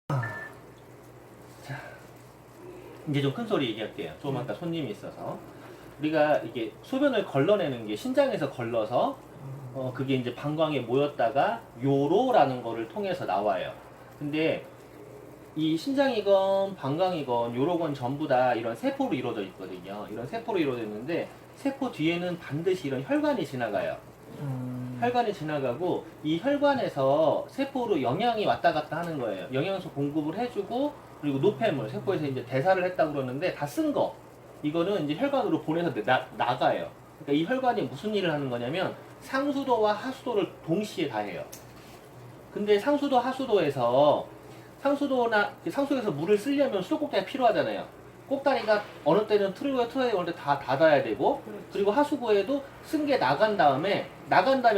자, 이제 좀 큰 소리 얘기할게요. 좀 아까 손님이 있어서. 우리가 이게 소변을 걸러내는 게 신장에서 걸러서 그게 이제 방광에 모였다가 요로라는 거를 통해서 나와요. 근데 이 신장이건 방광이건 요로건 전부 다 이런 세포로 이루어져 있거든요. 이런 세포로 이루어져 있는데 세포 뒤에는 반드시 이런 혈관이 지나가요. 혈관이 지나가고 이 혈관에서 세포로 영양이 왔다 갔다 하는 거예요. 영양소 공급을 해주고 그리고 노폐물, 세포에서 이제 대사를 했다고 그러는데 다 쓴 거. 이거는 이제 혈관으로 보내서 나가요. 그러니까 이 혈관이 무슨 일을 하는 거냐면 상수도와 하수도를 동시에 다 해요. 근데 상수도, 하수도에서 상수도에서 물을 쓰려면 수도꼭지가 필요하잖아요. 꼭다리가 어느 때는 틀어야 어느 때 다 닫아야 되고, 그리고 하수구에도 쓴 게 나간 다음에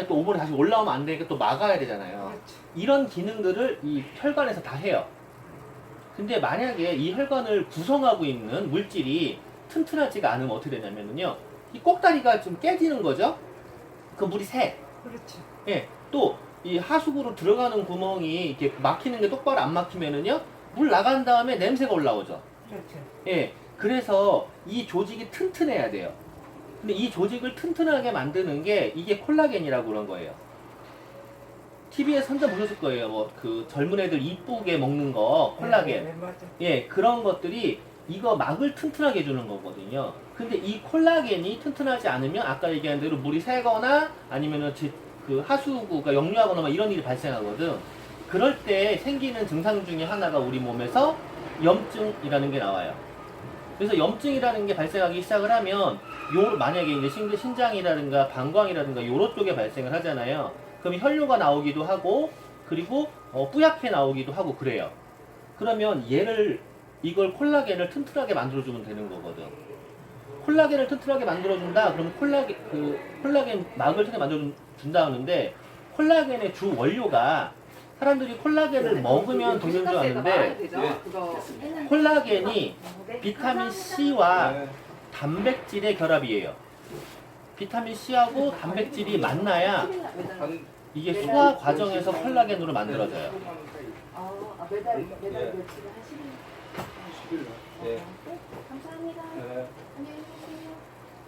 또 오븐에 다시 올라오면 안 되니까 또 막아야 되잖아요. 이런 기능들을 이 혈관에서 다 해요. 근데 만약에 이 혈관을 구성하고 있는 물질이 튼튼하지가 않으면 어떻게 되냐면요. 이 꼭다리가 좀 깨지는 거죠? 그 물이 새. 그렇죠. 예. 또 이 하수구로 들어가는 구멍이 이렇게 막히는 게 똑바로 안 막히면은요. 물 나간 다음에 냄새가 올라오죠. 그렇죠. 예. 그래서 이 조직이 튼튼해야 돼요. 근데 이 조직을 튼튼하게 만드는 게 이게 콜라겐이라고 그런 거예요. TV에 선전 보셨을 거예요. 뭐 그 젊은 애들 이쁘게 먹는 거 콜라겐. 네, 맞아. 예, 그런 것들이 이거 막을 튼튼하게 해주는 거거든요. 근데 이 콜라겐이 튼튼하지 않으면 아까 얘기한 대로 물이 새거나 아니면은 그 하수구가 역류하거나 막 이런 일이 발생하거든. 그럴 때 생기는 증상 중에 하나가 우리 몸에서 염증이라는 게 나와요. 그래서 염증이라는 게 발생하기 시작을 하면 만약에 이제 신장이라든가 방광이라든가 요로 쪽에 발생을 하잖아요. 그럼 혈뇨가 나오기도 하고 그리고 뿌옇게 나오기도 하고 그래요. 그러면 이걸 콜라겐을 튼튼하게 만들어주면 되는 거거든. 콜라겐을 튼튼하게 만들어준다. 그러면 콜라겐 막을 튼튼하게 만들어준다 하는데 콜라겐의 주 원료가 사람들이 콜라겐을 먹으면 되는 줄 아는데 콜라겐이 비타민 C와 단백질의 결합이에요. 비타민 C하고 단백질이 만나야 이게 소화 과정에서 콜라겐으로 만들어져요. 매달 며칠을 하시는 예. 감사합니다. 예. 안녕히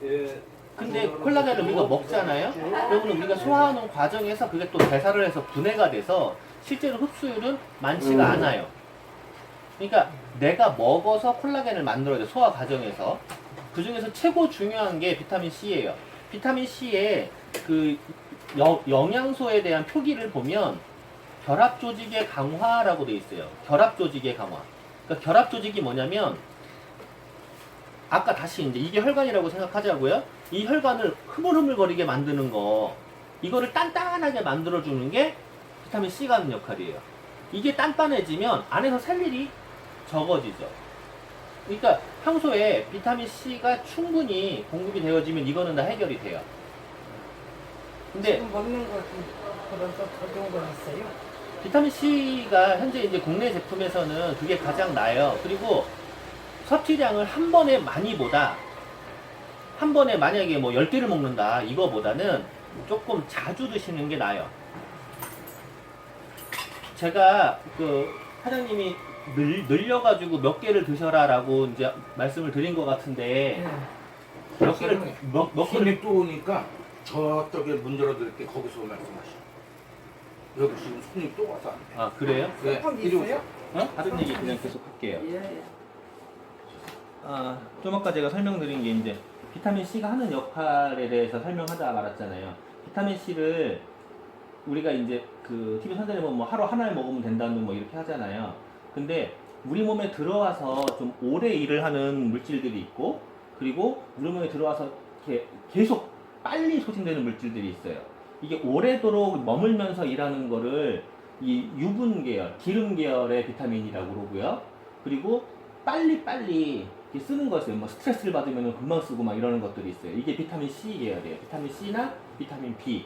계세요. 예. 근데 콜라겐을 우리가 먹잖아요. 그러면 우리가 소화하는 과정에서 그게 또 대사를 해서 분해가 돼서 실제로 흡수율은 많지가 않아요. 그러니까 내가 먹어서 콜라겐을 만들어야 돼. 소화 과정에서. 그 중에서 최고 중요한 게 비타민 C예요. 비타민 C의 그 영양소에 대한 표기를 보면 결합 조직의 강화라고 돼 있어요. 결합 조직의 강화. 그러니까 결합 조직이 뭐냐면 아까 다시 이제 이게 혈관이라고 생각하자고요. 이 혈관을 흐물흐물거리게 만드는 거, 이거를 단단하게 만들어주는 게 비타민 C가 하는 역할이에요. 이게 단단해지면 안에서 살 일이 적어지죠. 그러니까 평소에 비타민 C가 충분히 공급이 되어지면 이거는 다 해결이 돼요. 근데 지금 먹는 거 그런 더 좋은 거 있어요? 비타민 C가 현재 이제 국내 제품에서는 그게 가장 나아요. 그리고 섭취량을 한 번에 한 번에 만약에 뭐 10개를 먹는다 이거보다는 조금 자주 드시는 게 나아요. 제가 그 사장님이 늘려가지고 몇 개를 드셔라 라고 이제 말씀을 드린 것 같은데 몇 개를 몇 개를 손님 또 오니까 저쪽에 문 열어드릴게. 거기서 말씀하시오. 여기 지금 손님 또 와서 안 돼. 아 그래요? 네, 한 이리 오세요. 있어요? 다른 얘기 그냥 계속 할게요. 예. 좀 아까 제가 설명드린 게 이제 비타민 C가 하는 역할에 대해서 설명하다가 말았잖아요. 비타민 C를 우리가 이제 그 TV 선전에 보면 뭐 하루 하나를 먹으면 된다는 뭐 이렇게 하잖아요. 근데 우리 몸에 들어와서 좀 오래 일을 하는 물질들이 있고 그리고 우리 몸에 들어와서 이렇게 계속 빨리 소진되는 물질들이 있어요. 이게 오래도록 머물면서 일하는 거를 이 유분 계열, 기름 계열의 비타민이라고 그러고요. 그리고 빨리빨리 이렇게 쓰는 것을 뭐 스트레스를 받으면 금방 쓰고 막 이러는 것들이 있어요. 이게 비타민 C 계열이에요. 비타민 C나 비타민 B.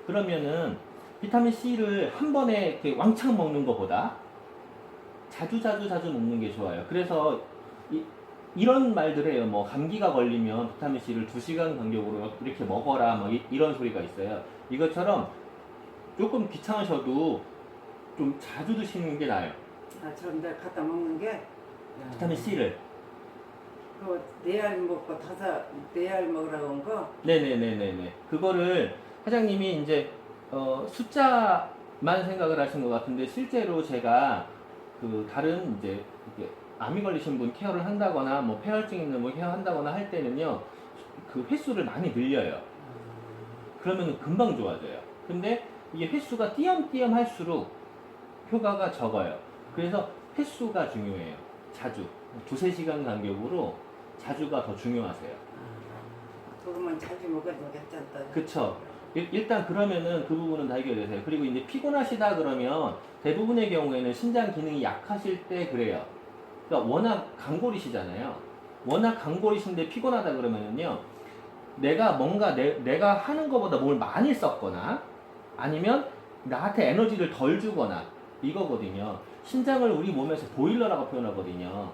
그러면은 비타민 C를 한 번에 이렇게 왕창 먹는 것보다 자주 먹는 게 좋아요. 그래서 이런 말들 해요. 뭐 감기가 걸리면 비타민 C를 2시간 간격으로 이렇게 먹어라 뭐 이런 소리가 있어요. 이것처럼 조금 귀찮으셔도 좀 자주 드시는 게 나아요. 아, 전 내가 갖다 먹는 게 비타민 C를. 그 4알 먹고 4알 먹으라고 한 거. 네네네네네. 그거를 사장님이 이제 숫자만 생각을 하신 것 같은데 실제로 제가 그 다른 이제 이렇게 암이 걸리신 분 케어를 한다거나 뭐 폐혈증 있는 분 케어한다거나 할 때는요 그 횟수를 많이 늘려요. 그러면 금방 좋아져요. 근데 이게 횟수가 띄엄띄엄 할수록 효과가 적어요. 그래서 횟수가 중요해요. 자주 2~3시간 간격으로 자주가 더 중요하세요. 그거만 자주 먹어도 괜찮다. 그쵸. 일단 그러면은 그 부분은 다 해결되세요. 그리고 이제 피곤하시다 그러면 대부분의 경우에는 신장 기능이 약하실 때 그래요. 그러니까 워낙 강골이시잖아요. 워낙 강골이신데 피곤하다 그러면은요. 내가 뭔가 내가 하는 것보다 뭘 많이 썼거나 아니면 나한테 에너지를 덜 주거나 이거거든요. 신장을 우리 몸에서 보일러라고 표현하거든요.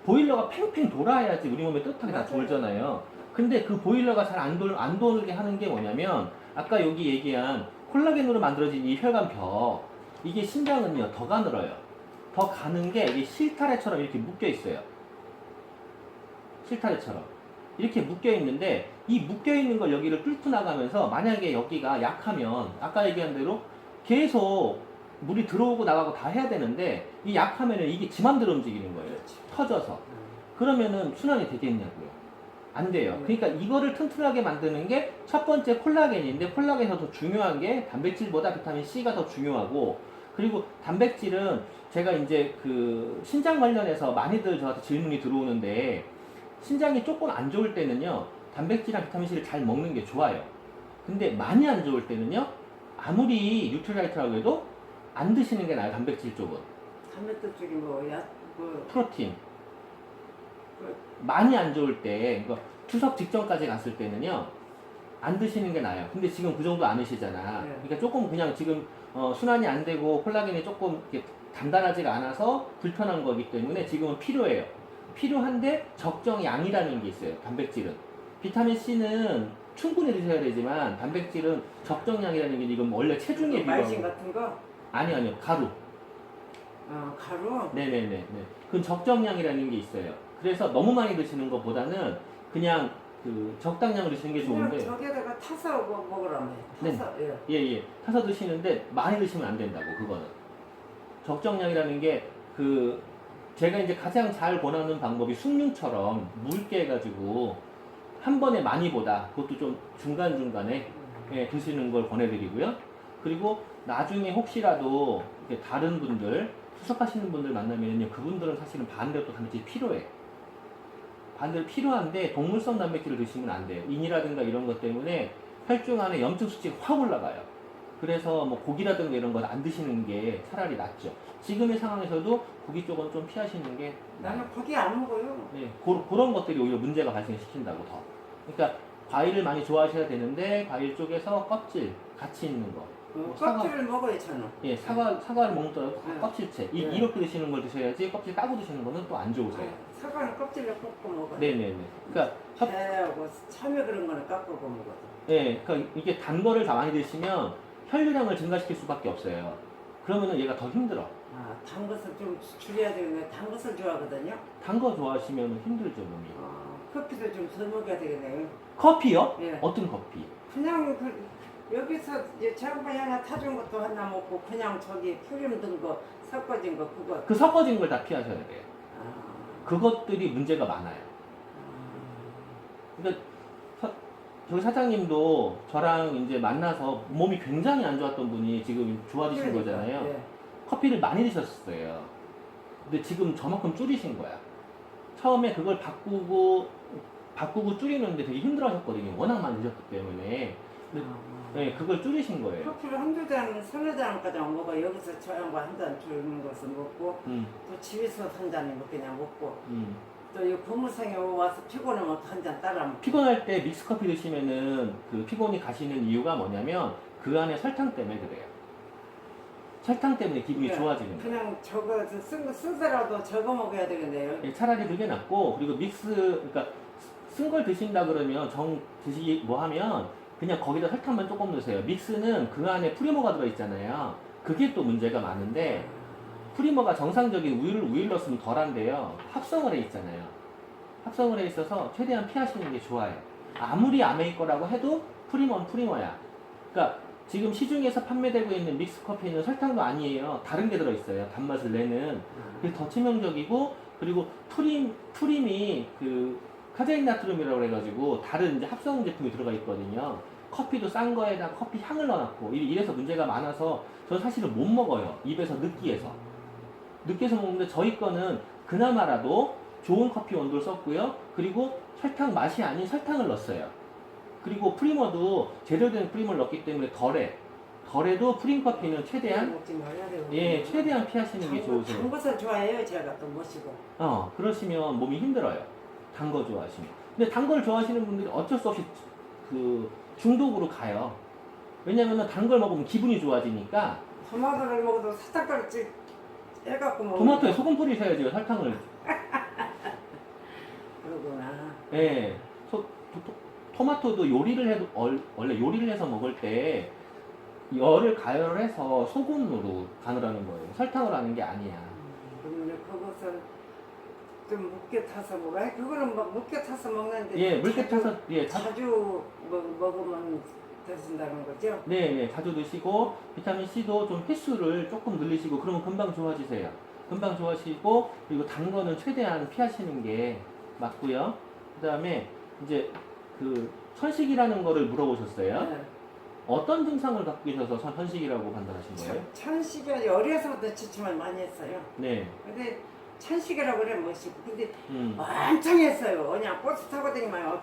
보일러가 팽팽 돌아야지 우리 몸에 뜨뜻하게 다 돌잖아요. 근데 그 보일러가 잘 안 돌게 하는 게 뭐냐면 아까 여기 얘기한 콜라겐으로 만들어진 이 혈관벽 이게 신장은요 더 가늘어요. 더 가는 게 이게 실타래처럼 이렇게 묶여 있어요. 실타래처럼 이렇게 묶여 있는데 이 묶여 있는 걸 여기를 뚫고 나가면서 만약에 여기가 약하면 아까 얘기한 대로 계속 물이 들어오고 나가고 다 해야 되는데 이 약하면은 이게 지 맘대로 움직이는 거예요. 터져서. 그러면은 순환이 되겠냐고요. 안 돼요. 그러니까 이거를 튼튼하게 만드는 게 첫 번째 콜라겐인데 콜라겐에서 더 중요한 게 단백질보다 비타민 C가 더 중요하고 그리고 단백질은 제가 이제 그 신장 관련해서 많이들 저한테 질문이 들어오는데 신장이 조금 안 좋을 때는요 단백질이랑 비타민 C를 잘 먹는 게 좋아요. 근데 많이 안 좋을 때는요 아무리 뉴트리라이트라고 해도 안 드시는 게 나아요. 단백질 쪽은. 단백질 쪽이 뭐야? 프로틴. 많이 안 좋을 때, 그러니까 추석 직전까지 갔을 때는요, 안 드시는 게 나아요. 근데 지금 그 정도 안 드시잖아. 네. 그러니까 조금 그냥 지금 순환이 안 되고 콜라겐이 조금 이렇게 단단하지가 않아서 불편한 거기 때문에 지금은 필요해요. 필요한데 적정 양이라는 게 있어요. 단백질은. 비타민 C는 충분히 드셔야 되지만 단백질은 적정 양이라는 게 지금 원래 체중에 말신 비교하면 같은 거? 아니요 가루. 가루? 네네네. 그건 적정량이라는 게 있어요. 그래서 너무 많이 드시는 것보다는 그냥 그 적당량을 드시는 게 그냥 좋은데, 저기다가 타서 먹으라며. 네. 타서, 예. 예. 타서 드시는데 많이 드시면 안 된다고, 그거는. 적정량이라는 게 그 제가 이제 가장 잘 권하는 방법이 숭늉처럼 묽게 해가지고 한 번에 많이보다 그것도 좀 중간중간에 예, 드시는 걸 권해드리고요. 그리고 나중에 혹시라도 이렇게 다른 분들 투석하시는 분들 만나면요 그분들은 사실은 반대로 또 단백질이 필요해. 반대로 필요한데 동물성 단백질을 드시면 안 돼요. 인이라든가 이런 것 때문에 혈중 안에 염증 수치가 확 올라가요. 그래서 뭐 고기라든가 이런 건 안 드시는 게 차라리 낫죠. 지금의 상황에서도 고기 쪽은 좀 피하시는 게 나는 고기 안 먹어요. 네, 그런 것들이 오히려 문제가 발생시킨다고 더. 그러니까 과일을 많이 좋아하셔야 되는데 과일 쪽에서 껍질 같이 있는 거. 뭐 껍질을 먹어요, 저는. 예, 사과를 먹더라도 네. 껍질째. 네. 이렇게 드시는 걸 드셔야지 껍질 까고 드시는 거는 또 안 좋으세요. 사과는 껍질을 꺾고 먹어요. 네네네. 그러니까 배하고 참외 그런 거는 깎고 먹어요. 예, 그러니까 이게 단 거를 다 많이 드시면 혈류량을 증가시킬 수밖에 없어요. 그러면은 얘가 더 힘들어. 단 것을 좀 줄여야 되겠네. 단 것을 좋아하거든요. 단 거 좋아하시면 힘들죠, 몸이. 커피도 좀 덜 먹어야 되겠네요. 커피요? 예. 어떤 커피? 그냥 여기서 이제 장바이 하나 타준 것도 하나 먹고 그냥 저기 프림 든 거 섞어진 거 그거. 그 섞어진 걸 다 피하셔야 돼요. 아, 그것들이 문제가 많아요. 그러니까 저희 사장님도 저랑 이제 만나서 몸이 굉장히 안 좋았던 분이 지금 좋아지신 그러니까, 거잖아요. 예. 커피를 많이 드셨어요. 근데 지금 저만큼 줄이신 거야. 처음에 그걸 바꾸고 줄이는데 되게 힘들어 하셨거든요. 워낙 많이 드셨기 때문에. 근데 네, 그걸 줄이신 거예요. 커피를 한두 잔, 서너 잔까지 안 먹어. 여기서 저 양반 한 잔 주는 것을 먹고 또 집에서 한 잔을 그냥 먹고 또 이 고무상에 와서 피곤하면 한 잔 따라 먹고. 피곤할 때 믹스커피 드시면은 그 피곤이 가시는 이유가 뭐냐면 그 안에 설탕 때문에 그래요. 설탕 때문에 기분이 그러니까 좋아지는 거예요. 그냥 저거 쓰더라도 저거 먹어야 되겠네요. 예, 차라리 그게 낫고 그리고 그러니까 쓴 걸 드신다 그러면 드시기 뭐 하면 그냥 거기다 설탕만 조금 넣으세요. 믹스는 그 안에 프리모가 들어있잖아요. 그게 또 문제가 많은데 프리머가 정상적인 우유를 넣었으면 덜한데요. 합성을 해 있잖아요. 합성을 해 있어서 최대한 피하시는 게 좋아요. 아무리 아메이 거라고 해도 프리머는 프리머야. 그러니까 지금 시중에서 판매되고 있는 믹스 커피는 설탕도 아니에요. 다른 게 들어있어요. 단맛을 내는. 그게 더 치명적이고, 그리고 프림이 그 카제인 나트륨이라고 해가지고 다른 이제 합성 제품이 들어가 있거든요. 커피도 싼 거에다 커피 향을 넣어놨고 이래서 문제가 많아서 저는 사실은 못 먹어요. 입에서 느끼해서 먹는데 저희 거는 그나마라도 좋은 커피 원두를 썼고요. 그리고 설탕 맛이 아닌 설탕을 넣었어요. 그리고 프리머도 제대로 된 프리머를 넣었기 때문에 덜해도 프림 커피는 최대한 먹지 말아야 되고. 최대한 피하시는 게 좋으세요. 단 것을 좋아해요. 제가 또 모시고. 그러시면 몸이 힘들어요. 단 거 좋아하시면. 근데 단 걸 좋아하시는 분들이 어쩔 수 없이 그 중독으로 가요. 왜냐면은 단 걸 먹으면 기분이 좋아지니까. 토마토를 먹어도 살짝씩 해갖고 먹는 토마토에 거. 소금 뿌리셔야죠, 설탕을. 그러구나. 예. 토마토도 요리를 해도, 원래 요리를 해서 먹을 때 열을 가열해서 소금으로 간을 하는 거예요. 설탕으로 하는 게 아니야. 그러면 그것은 좀 묵게 타서 먹어요. 그거는 막 묵게 타서 먹는데. 예, 물게 타서, 자주 먹으면 드신다는 거죠? 네, 자주 드시고, 비타민 C도 좀 횟수를 조금 늘리시고, 그러면 금방 좋아지세요. 금방 좋아지시고, 그리고 단 거는 최대한 피하시는 게 맞고요. 그 다음에, 이제, 그, 천식이라는 거를 물어보셨어요. 네. 어떤 증상을 갖고 계셔서 천식이라고 판단하신 거예요? 천식이 어려서부터 지침을 많이 했어요. 네. 근데 천식이라고 그래 멋있고 근데 음. 엄청 했어요. 그냥 버스 타고 다니면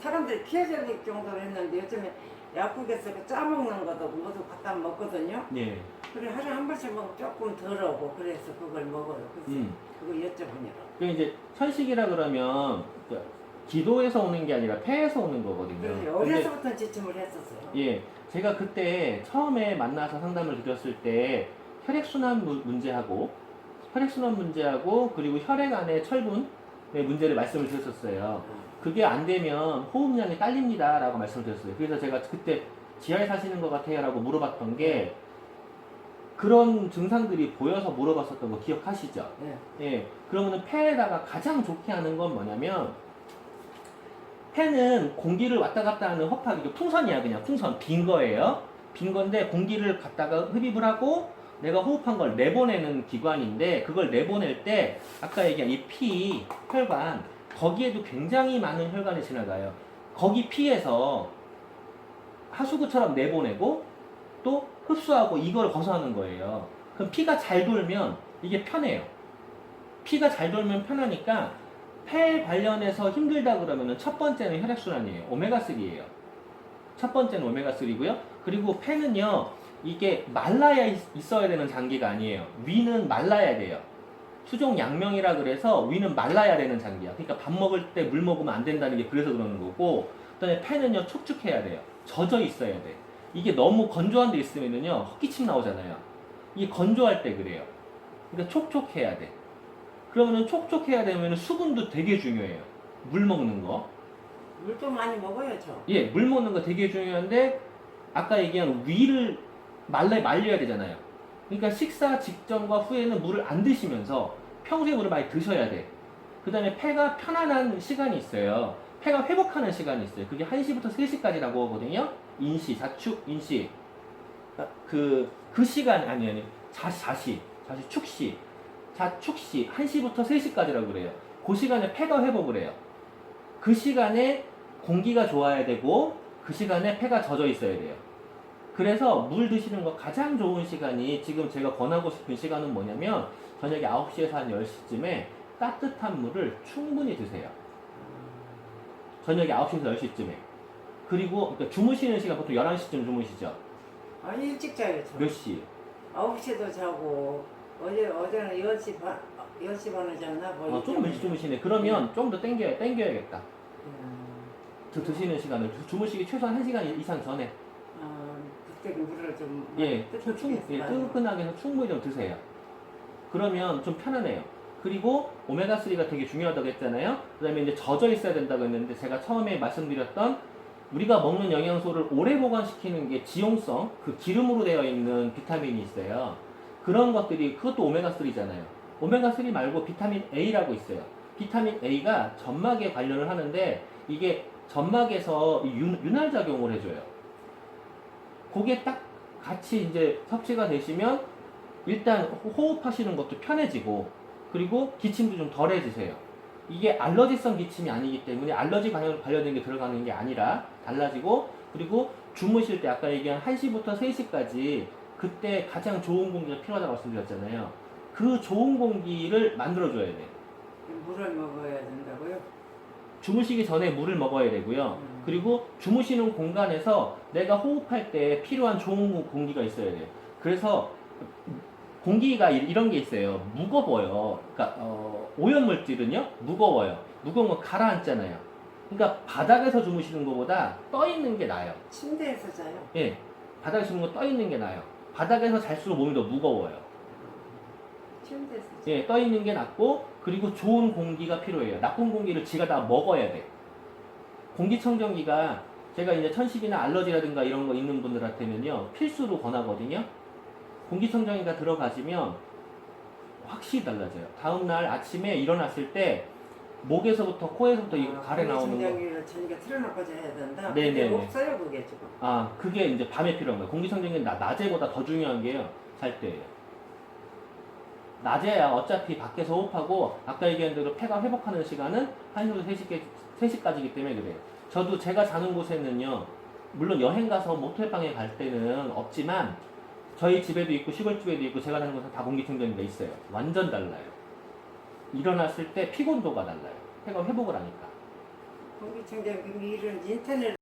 사람들이 피해질 정도로 했는데 요즘에 약국에서 그 짜먹는 것도 모두 갖다 먹거든요. 네. 그래 하루에 한 번씩 먹으면 조금 덜하고 그래서 그걸 먹어요. 그래서 그거 여쭤보냐고. 그 이제 천식이라 그러면 기도에서 오는 게 아니라 폐에서 오는 거거든요. 그래서 어려서부터 지침을 했었어요. 예, 제가 그때 처음에 만나서 상담을 드렸을 때 혈액순환 문제하고 그리고 혈액 안에 철분의 문제를 말씀을 드렸었어요. 그게 안 되면 호흡량이 딸립니다 라고 말씀을 드렸어요. 그래서 제가 그때 지하에 사시는 것 같아요 라고 물어봤던 게 그런 증상들이 보여서 물어봤었던 거 기억하시죠? 네. 예, 그러면은 폐에다가 가장 좋게 하는 건 뭐냐면 폐는 공기를 왔다 갔다 하는 허파기, 풍선이야. 그냥 풍선, 빈 거예요. 빈 건데 공기를 갖다가 흡입을 하고 내가 호흡한 걸 내보내는 기관인데 그걸 내보낼 때 아까 얘기한 이 피, 혈관, 거기에도 굉장히 많은 혈관이 지나가요. 거기 피에서 하수구처럼 내보내고 또 흡수하고 이걸 거서하는 거예요. 그럼 피가 잘 돌면 이게 편해요. 피가 잘 돌면 편하니까 폐 관련해서 힘들다 그러면은 첫 번째는 혈액순환이에요. 오메가3예요. 첫 번째는 오메가3고요. 그리고 폐는요, 이게 말라야 있어야 되는 장기가 아니에요. 위는 말라야 돼요. 수종 양명이라 그래서 위는 말라야 되는 장기야. 그러니까 밥 먹을 때 물 먹으면 안 된다는 게 그래서 그러는 거고, 그다음에 폐는요, 촉촉해야 돼요. 젖어 있어야 돼. 이게 너무 건조한 데 있으면은요, 헛기침 나오잖아요. 이게 건조할 때 그래요. 그러니까 촉촉해야 돼. 그러면은 촉촉해야 되면 수분도 되게 중요해요. 물 먹는 거. 물도 많이 먹어요, 저. 예, 물 먹는 거 되게 중요한데 아까 얘기한 위를 말려야 되잖아요. 그러니까 식사 직전과 후에는 물을 안 드시면서 평소에 물을 많이 드셔야 돼. 그 다음에 폐가 편안한 시간이 있어요. 폐가 회복하는 시간이 있어요. 그게 1시부터 3시까지라고 하거든요. 인시, 자축, 인시. 그 시간, 아니, 자시, 축시. 자축시 1시부터 3시까지라고 그래요. 그 시간에 폐가 회복을 해요. 그 시간에 공기가 좋아야 되고 그 시간에 폐가 젖어 있어야 돼요. 그래서 물 드시는 거 가장 좋은 시간이 지금 제가 권하고 싶은 시간은 뭐냐면 저녁에 9시에서 한 10시쯤에 따뜻한 물을 충분히 드세요. 저녁에 9시에서 10시쯤에. 그리고 그러니까 주무시는 시간 보통 11시쯤 주무시죠? 아니 일찍 자요, 저. 몇 시? 9시에도 자고 어제는 10시 반에 잤나? 뭐 조금 일찍 주무시네. 그러면 좀 더 땡겨야겠다. 드시는 시간을 주무시기 최소한 1시간 이상 전에 그때 물을 좀 뜨끈하게 해서 충분히 좀 드세요. 그러면 좀 편안해요. 그리고 오메가3가 되게 중요하다고 했잖아요. 그 다음에 이제 젖어 있어야 된다고 했는데 제가 처음에 말씀드렸던 우리가 먹는 영양소를 오래 보관시키는 게 지용성, 그 기름으로 되어 있는 비타민이 있어요. 그런 것들이 그것도 오메가3잖아요. 오메가3 말고 비타민 A라고 있어요. 비타민 A가 점막에 관련을 하는데 이게 점막에서 윤활작용을 해줘요. 그게 딱 같이 이제 섭취가 되시면 일단 호흡하시는 것도 편해지고 그리고 기침도 좀 덜해지세요. 이게 알러지성 기침이 아니기 때문에 알러지 관련된 게 들어가는 게 아니라 달라지고 그리고 주무실 때 아까 얘기한 1시부터 3시까지 그때 가장 좋은 공기가 필요하다고 말씀드렸잖아요. 그 좋은 공기를 만들어줘야 돼요. 물을 먹어야 된다고요? 주무시기 전에 물을 먹어야 되고요. 그리고 주무시는 공간에서 내가 호흡할 때 필요한 좋은 공기가 있어야 돼요. 그래서 공기가 이런 게 있어요. 무거워요. 그러니까 오염물질은요 무거워요. 무거운 거 가라앉잖아요. 그러니까 바닥에서 주무시는 것보다 떠 있는 게 나아요. 침대에서 자요? 예, 바닥에서 주무는 거 떠 있는 게 나아요. 바닥에서 잘수록 몸이 더 무거워요. 침대에서 자요? 예, 떠 있는 게 낫고 그리고 좋은 공기가 필요해요. 나쁜 공기를 지가 다 먹어야 돼. 공기청정기가 제가 이제 천식이나 알러지라든가 이런 거 있는 분들한테는요 필수로 권하거든요. 공기청정기가 들어가시면 확실히 달라져요. 다음날 아침에 일어났을 때 목에서부터 코에서부터 이 가래 나오는 거. 공기청정기를 저녁에 틀어놓고 자야 된다? 네네네. 근데 없어요 그게 지금. 아, 그게 이제 밤에 필요한 거예요. 공기청정기는 낮에보다 더 중요한 게요. 잘 때예요. 낮에야 어차피 밖에서 호흡하고 아까 얘기한 대로 폐가 회복하는 시간은 1시부터 3시까지이기 때문에 그래요. 저도 제가 자는 곳에는요. 물론 여행 가서 모텔방에 갈 때는 없지만 저희 집에도 있고 시골집에도 있고 제가 사는 곳은 다 공기청정기가 있어요. 완전 달라요. 일어났을 때 피곤도가 달라요. 폐가 회복을 하니까. 공기청정기 일은 인터넷